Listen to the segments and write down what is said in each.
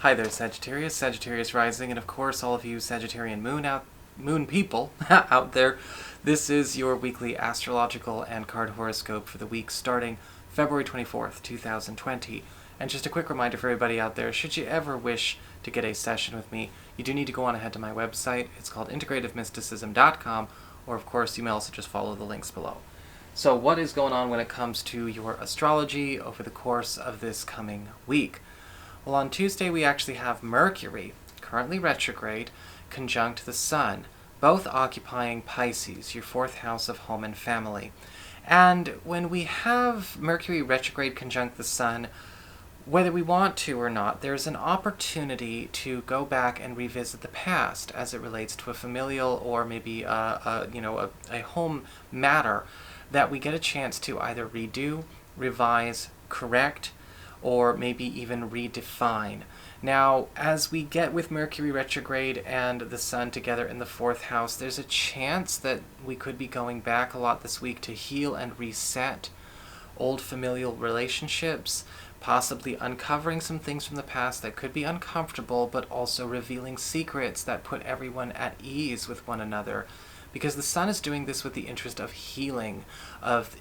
Hi there, Sagittarius, Sagittarius rising, and of course all of you Sagittarian moon people out there. This is your weekly astrological and card horoscope for the week starting February 24th, 2020. And just a quick reminder for everybody out there, should you ever wish to get a session with me, you do need to go on ahead to my website. It's called integrativemysticism.com, or of course you may also just follow the links below. So what is going on when it comes to your astrology over the course of this coming week? Well, on Tuesday we actually have Mercury, currently retrograde, conjunct the Sun, both occupying Pisces, your fourth house of home and family. And when we have Mercury retrograde conjunct the Sun, whether we want to or not, there's an opportunity to go back and revisit the past as it relates to a familial or maybe a home matter that we get a chance to either redo, revise, correct, or maybe even redefine. Now, as we get with Mercury retrograde and the Sun together in the fourth house, there's a chance that we could be going back a lot this week to heal and reset old familial relationships, possibly uncovering some things from the past that could be uncomfortable, but also revealing secrets that put everyone at ease with one another. Because the Sun is doing this with the interest of healing, of,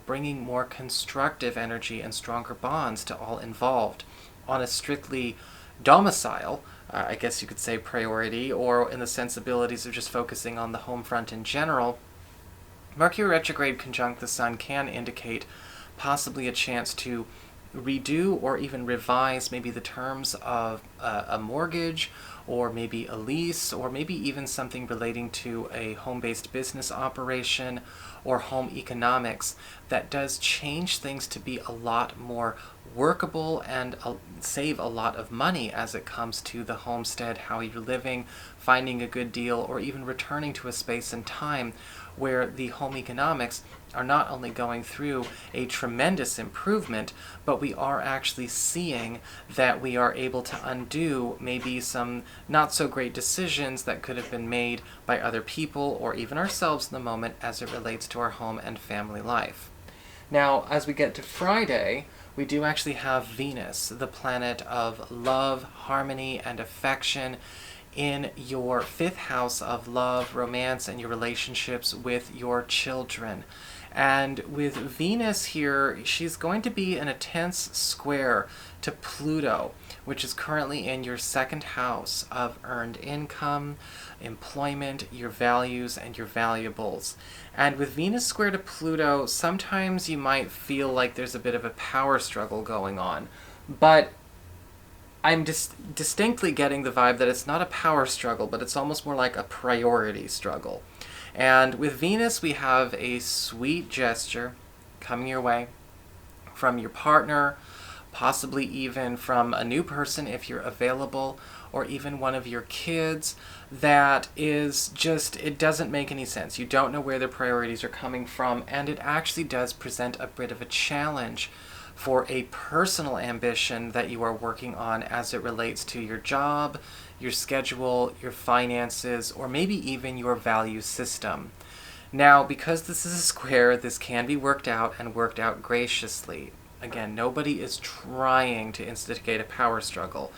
bringing more constructive energy and stronger bonds to all involved on a strictly domicile, I guess you could say priority, or in the sensibilities of just focusing on the home front in general. Mercury retrograde conjunct the Sun can indicate possibly a chance to redo or even revise maybe the terms of a mortgage, or maybe a lease, or maybe even something relating to a home-based business operation or home economics that does change things to be a lot more workable and save a lot of money as it comes to the homestead, how you're living, finding a good deal, or even returning to a space and time where the home economics are not only going through a tremendous improvement, but we are actually seeing that we are able to undo maybe some not so great decisions that could have been made by other people or even ourselves in the moment as it relates to our home and family life. Now, as we get to Friday, we do actually have Venus, the planet of love, harmony, and affection, in your fifth house of love, romance, and your relationships with your children. And with Venus here, she's going to be in a tense square to Pluto, which is currently in your second house of earned income, employment, your values, and your valuables. And with Venus square to Pluto, sometimes you might feel like there's a bit of a power struggle going on. But I'm distinctly getting the vibe that it's not a power struggle, but it's almost more like a priority struggle. And with Venus, we have a sweet gesture coming your way from your partner, possibly even from a new person if you're available, or even one of your kids, that is just, it doesn't make any sense. You don't know where their priorities are coming from, and it actually does present a bit of a challenge for a personal ambition that you are working on as it relates to your job, your schedule, your finances, or maybe even your value system. Now, because this is a square, this can be worked out and worked out graciously. Again, nobody is trying to instigate a power struggle,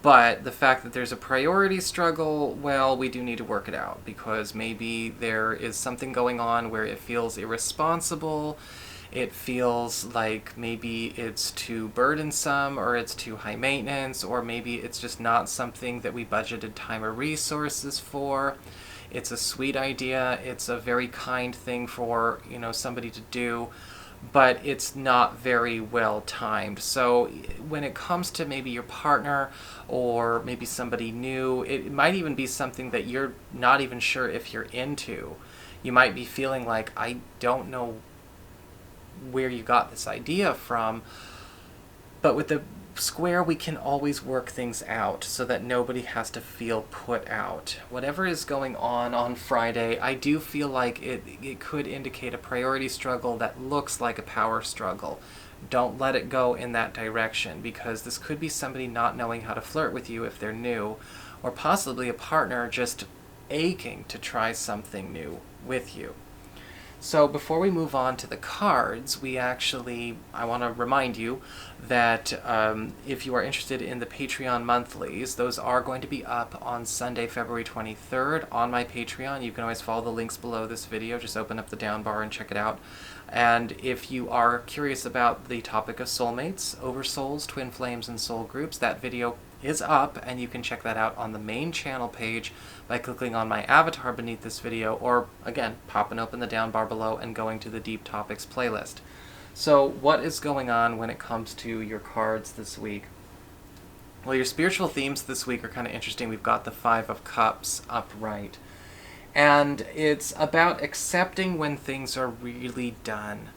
but the fact that there's a priority struggle, well, we do need to work it out, because maybe there is something going on where it feels irresponsible. It feels like maybe it's too burdensome, or it's too high maintenance, or maybe it's just not something that we budgeted time or resources for. It's a sweet idea. It's a very kind thing for, somebody to do, but it's not very well timed. So when it comes to maybe your partner or maybe somebody new, it might even be something that you're not even sure if you're into. You might be feeling like, I don't know where you got this idea from, but with the square we can always work things out so that nobody has to feel put out. Whatever is going on Friday, I do feel like it could indicate a priority struggle that looks like a power struggle. Don't let it go in that direction, because this could be somebody not knowing how to flirt with you if they're new, or possibly a partner just aching to try something new with you. So before we move on to the cards, I want to remind you that if you are interested in the Patreon monthlies, those are going to be up on Sunday, February 23rd on my Patreon. You can always follow the links below this video. Just open up the down bar and check it out. And if you are curious about the topic of soulmates, oversouls, twin flames, and soul groups, that video is up, and you can check that out on the main channel page by clicking on my avatar beneath this video, or again, popping open the down bar below and going to the Deep Topics playlist. So what is going on when it comes to your cards this week? Well, your spiritual themes this week are kind of interesting. We've got the Five of Cups upright, and it's about accepting when things are really done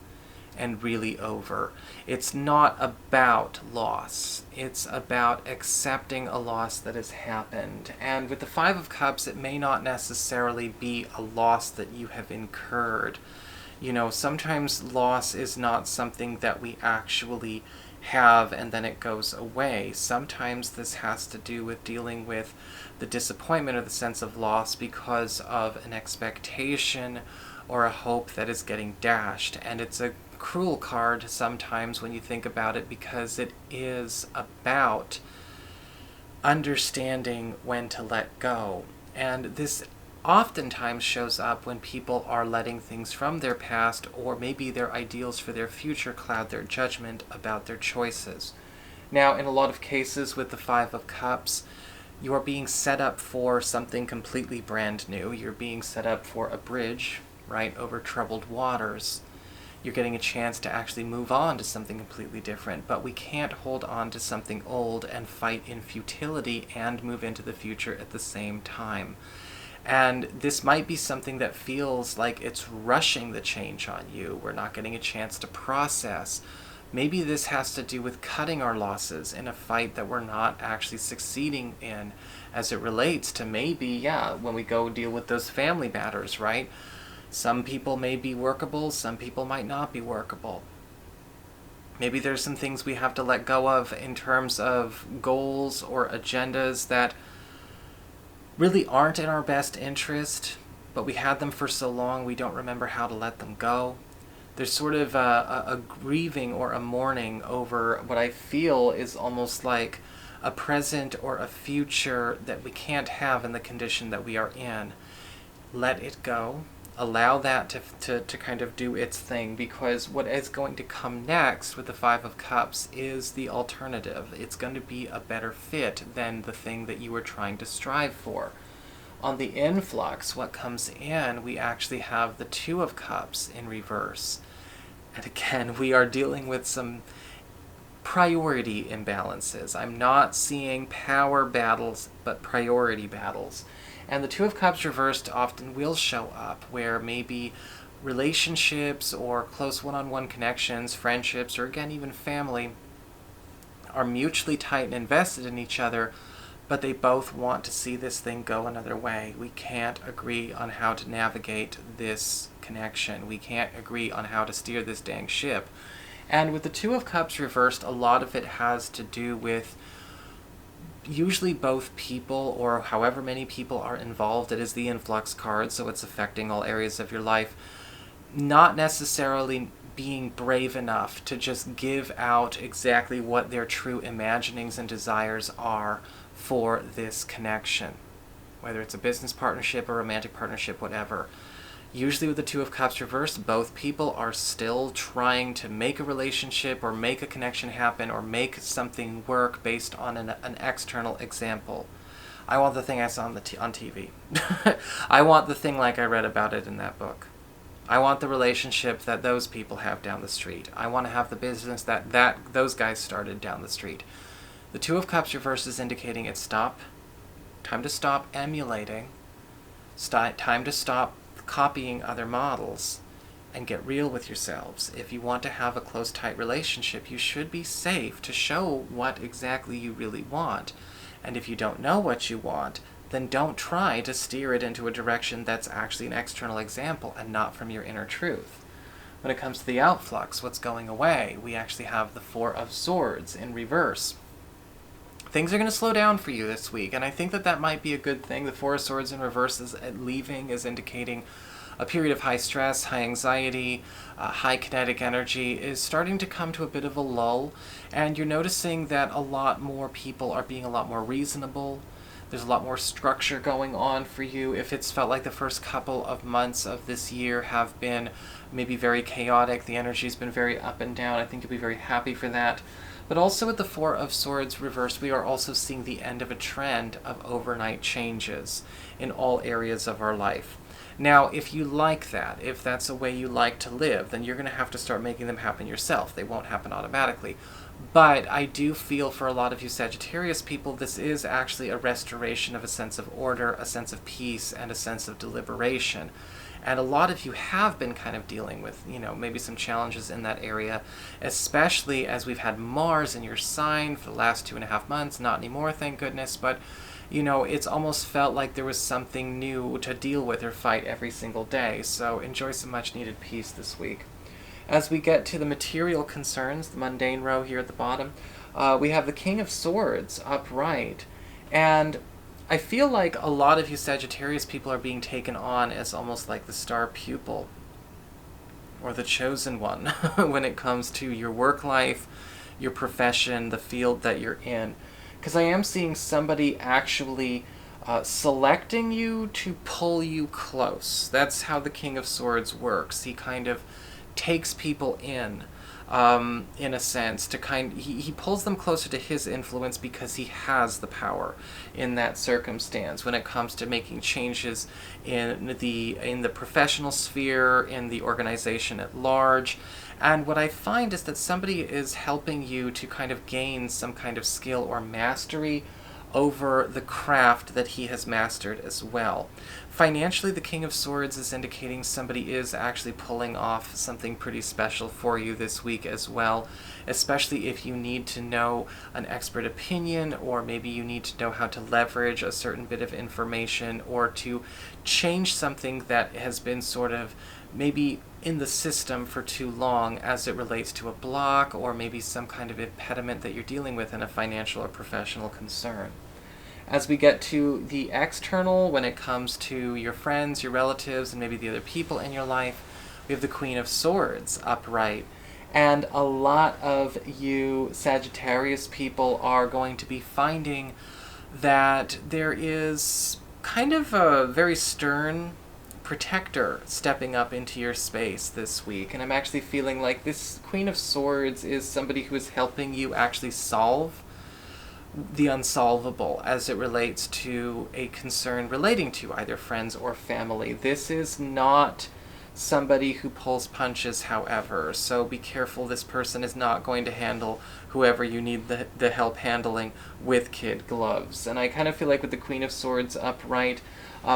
and really over. It's not about loss. It's about accepting a loss that has happened. And with the Five of Cups, it may not necessarily be a loss that you have incurred. You know, sometimes loss is not something that we actually have and then it goes away. Sometimes this has to do with dealing with the disappointment or the sense of loss because of an expectation or a hope that is getting dashed. And it's a cruel card sometimes when you think about it, because it is about understanding when to let go. And this oftentimes shows up when people are letting things from their past, or maybe their ideals for their future, cloud their judgment about their choices. Now, in a lot of cases with the Five of Cups, you are being set up for something completely brand new. You're being set up for a bridge, right, over troubled waters. You're getting a chance to actually move on to something completely different, but we can't hold on to something old and fight in futility and move into the future at the same time. And this might be something that feels like it's rushing the change on you. We're not getting a chance to process. Maybe this has to do with cutting our losses in a fight that we're not actually succeeding in, as it relates to maybe, when we go deal with those family matters, right? Some people may be workable, some people might not be workable. Maybe there's some things we have to let go of in terms of goals or agendas that really aren't in our best interest, but we had them for so long we don't remember how to let them go. There's sort of a grieving or a mourning over what I feel is almost like a present or a future that we can't have in the condition that we are in. Let it go. Allow that to kind of do its thing, because what is going to come next with the Five of Cups is the alternative. It's going to be a better fit than the thing that you were trying to strive for. On the influx, what comes in, we actually have the Two of Cups in reverse. And again, we are dealing with some priority imbalances. I'm not seeing power battles, but priority battles. And the Two of Cups reversed often will show up where maybe relationships or close one-on-one connections, friendships, or again, even family are mutually tight and invested in each other, but they both want to see this thing go another way. We can't agree on how to navigate this connection. We can't agree on how to steer this dang ship. And with the Two of Cups reversed, a lot of it has to do with usually both people, or however many people are involved. It is the influx card, so it's affecting all areas of your life. Not necessarily being brave enough to just give out exactly what their true imaginings and desires are for this connection. Whether it's a business partnership, a romantic partnership, whatever. Usually with the Two of Cups reversed, both people are still trying to make a relationship or make a connection happen or make something work based on an external example. I want the thing I saw on TV. I want the thing like I read about it in that book. I want the relationship that those people have down the street. I want to have the business that those guys started down the street. The Two of Cups reverse is indicating it's time to stop emulating, time to stop copying other models, and get real with yourselves. If you want to have a close, tight relationship, you should be safe to show what exactly you really want. And if you don't know what you want, then don't try to steer it into a direction that's actually an external example and not from your inner truth. When it comes to the outflux, what's going away, we actually have the Four of Swords in reverse. Things are going to slow down for you this week, and I think that might be a good thing. The Four of Swords in reverse is leaving is indicating a period of high stress, high anxiety, high kinetic energy is starting to come to a bit of a lull, and you're noticing that a lot more people are being a lot more reasonable. There's a lot more structure going on for you. If it's felt like the first couple of months of this year have been maybe very chaotic, the energy's been very up and down, I think you'll be very happy for that. But also with the Four of Swords reversed, we are also seeing the end of a trend of overnight changes in all areas of our life. Now, if you like that, if that's a way you like to live, then you're going to have to start making them happen yourself. They won't happen automatically. But I do feel for a lot of you Sagittarius people, this is actually a restoration of a sense of order, a sense of peace, and a sense of deliberation. And a lot of you have been kind of dealing with, maybe some challenges in that area, especially as we've had Mars in your sign for the last 2.5 months. Not anymore, thank goodness, but it's almost felt like there was something new to deal with or fight every single day. So enjoy some much needed peace this week. As we get to the material concerns, the mundane row here at the bottom, we have the King of Swords upright. And I feel like a lot of you Sagittarius people are being taken on as almost like the star pupil or the chosen one when it comes to your work life, your profession, the field that you're in. Because I am seeing somebody actually selecting you to pull you close. That's how the King of Swords works. He kind of takes people in a sense, to he pulls them closer to his influence because he has the power in that circumstance when it comes to making changes in the professional sphere, in the organization at large. And what I find is that somebody is helping you to kind of gain some kind of skill or mastery over the craft that he has mastered as well. Financially, the King of Swords is indicating somebody is actually pulling off something pretty special for you this week as well, especially if you need to know an expert opinion, or maybe you need to know how to leverage a certain bit of information, or to change something that has been sort of maybe in the system for too long as it relates to a block, or maybe some kind of impediment that you're dealing with in a financial or professional concern. As we get to the external, when it comes to your friends, your relatives, and maybe the other people in your life, we have the Queen of Swords upright. And a lot of you Sagittarius people are going to be finding that there is kind of a very stern protector stepping up into your space this week. And I'm actually feeling like this Queen of Swords is somebody who is helping you actually solve the unsolvable as it relates to a concern relating to either friends or family. This is not somebody who pulls punches, however, so be careful. This person is not going to handle whoever you need the help handling with kid gloves. And I kind of feel like with the Queen of Swords upright,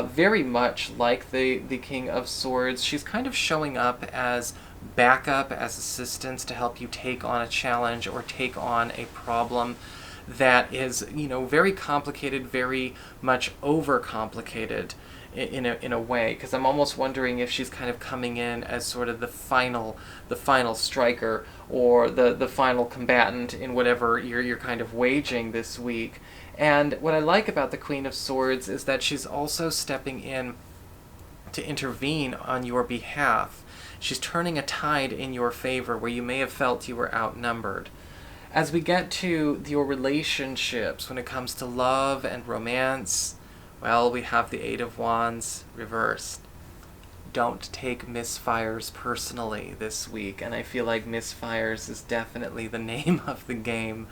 very much like the King of Swords, she's kind of showing up as backup, as assistance to help you take on a challenge or take on a problem that is, very complicated, very much overcomplicated in a way, because I'm almost wondering if she's kind of coming in as sort of the final striker, or the final combatant in whatever you're kind of waging this week. And what I like about the Queen of Swords is that she's also stepping in to intervene on your behalf. She's turning a tide in your favor where you may have felt you were outnumbered. As we get to your relationships, when it comes to love and romance, well, we have the Eight of Wands reversed. Don't take misfires personally this week, and I feel like misfires is definitely the name of the game.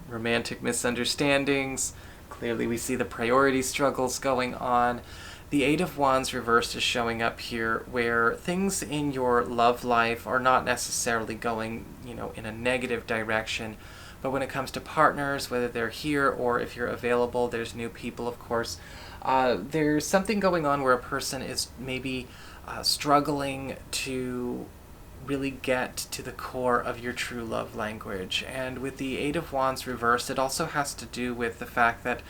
Romantic misunderstandings, clearly we see the priority struggles going on. The Eight of Wands reversed is showing up here where things in your love life are not necessarily going, in a negative direction. But when it comes to partners, whether they're here or if you're available, there's new people, of course. There's something going on where a person is maybe struggling to really get to the core of your true love language. And with the Eight of Wands reversed, it also has to do with the fact that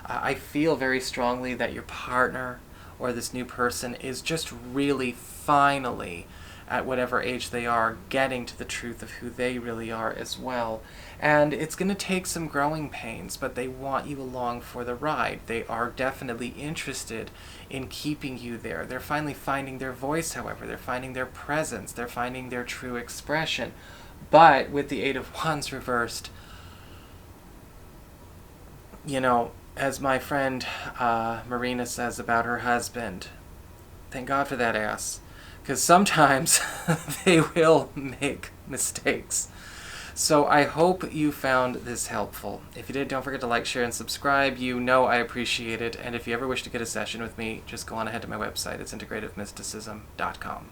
I feel very strongly that your partner or this new person is just really finally at whatever age they are, getting to the truth of who they really are as well. And it's going to take some growing pains, but they want you along for the ride. They are definitely interested in keeping you there. They're finally finding their voice, however. They're finding their presence. They're finding their true expression. But with the Eight of Wands reversed, you know, as my friend Marina says about her husband, thank God for that ass. Because sometimes they will make mistakes. So I hope you found this helpful. If you did, don't forget to like, share, and subscribe. You know I appreciate it. And if you ever wish to get a session with me, just go on ahead to my website. It's integrativemysticism.com.